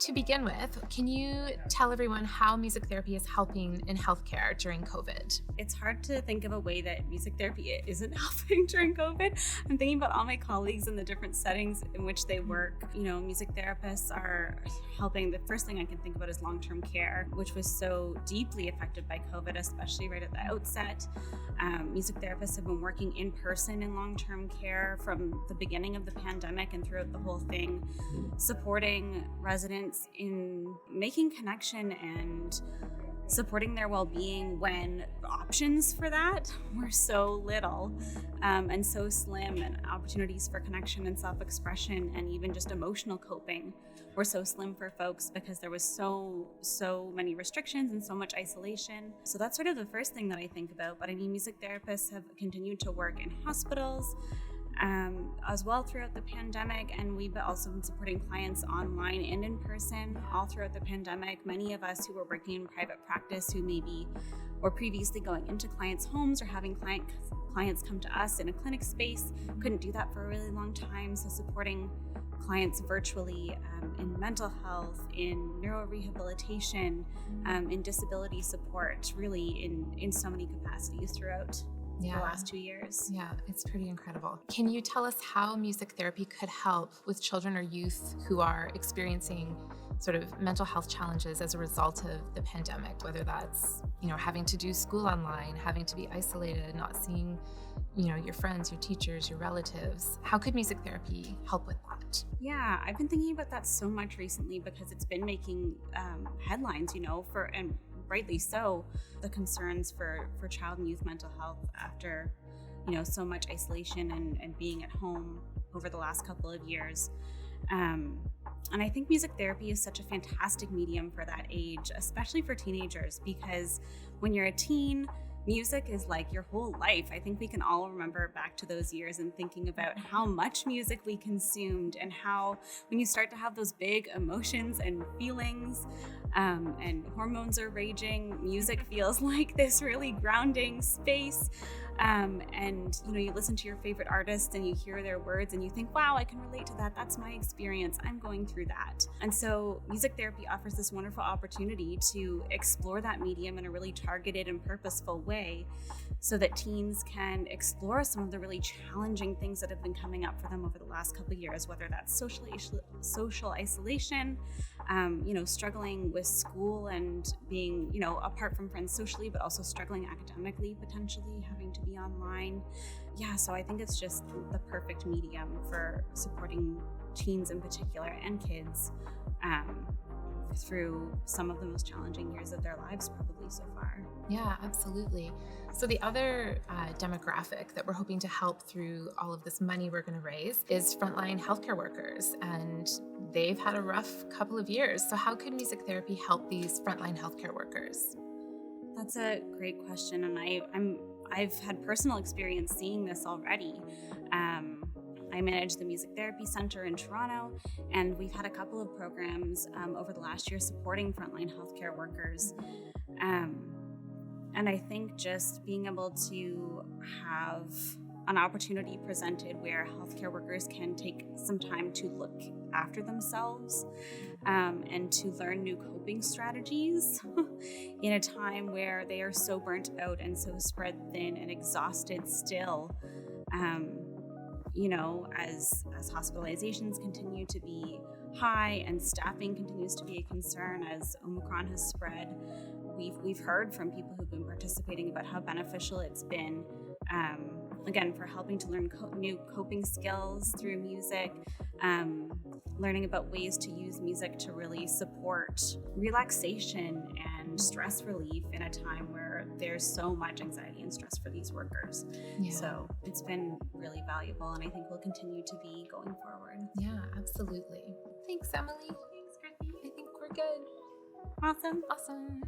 To begin with, can you tell everyone how music therapy is helping in healthcare during COVID? It's hard to think of a way that music therapy isn't helping during COVID. I'm thinking about all my colleagues in the different settings in which they work. Music therapists are helping. The first thing I can think about is long-term care, which was so deeply affected by COVID, especially right at the outset. Music therapists have been working in person in long-term care from the beginning of the pandemic and throughout the whole thing, supporting residents in making connection and supporting their well-being when options for that were so little and so slim, and opportunities for connection and self-expression and even just emotional coping were so slim for folks because there was so many restrictions and so much isolation. So that's sort of the first thing that I think about. But I mean, music therapists have continued to work in hospitals as well throughout the pandemic, and we've also been supporting clients online and in person all throughout the pandemic. Many of us who were working in private practice who maybe were previously going into clients' homes or having clients come to us in a clinic space couldn't do that for a really long time, so supporting clients virtually in mental health, in neurorehabilitation, in disability support, really in so many capacities throughout the last 2 years. Yeah, it's pretty incredible. Can you tell us how music therapy could help with children or youth who are experiencing sort of mental health challenges as a result of the pandemic, whether that's, having to do school online, having to be isolated, not seeing, your friends, your teachers, your relatives? How could music therapy help with that? Yeah, I've been thinking about that so much recently because it's been making headlines, and rightly so, the concerns for child and youth mental health after, so much isolation and being at home over the last couple of years. And I think music therapy is such a fantastic medium for that age, especially for teenagers, because when you're a teen, music is like your whole life. I think we can all remember back to those years and thinking about how much music we consumed and how when you start to have those big emotions and feelings and hormones are raging, music feels like this really grounding space. And you listen to your favorite artists and you hear their words and you think, wow, I can relate to that. That's my experience. I'm going through that. And so music therapy offers this wonderful opportunity to explore that medium in a really targeted and purposeful way so that teens can explore some of the really challenging things that have been coming up for them over the last couple of years, whether that's social isolation, struggling with school and being, apart from friends socially, but also struggling academically, potentially having to be online. Yeah, so I think it's just the perfect medium for supporting teens in particular and kids through some of the most challenging years of their lives probably so far. Yeah, absolutely. So the other demographic that we're hoping to help through all of this money we're going to raise is frontline healthcare workers, and they've had a rough couple of years. So how could music therapy help these frontline healthcare workers? That's a great question, and I've had personal experience seeing this already. I manage the Music Therapy Center in Toronto, and we've had a couple of programs over the last year supporting frontline healthcare workers. And I think just being able to have an opportunity presented where healthcare workers can take some time to look after themselves and to learn new coping strategies in a time where they are so burnt out and so spread thin and exhausted still. As hospitalizations continue to be high and staffing continues to be a concern as Omicron has spread, we've heard from people who've been participating about how beneficial it's been, again, for helping to learn new coping skills through music, learning about ways to use music to really support relaxation and stress relief in a time where there's so much anxiety and stress for these workers. Yeah. So it's been really valuable, and I think will continue to be going forward. Yeah, absolutely. Thanks, Emily. Thanks, Chrissy. I think we're good. Awesome. Awesome.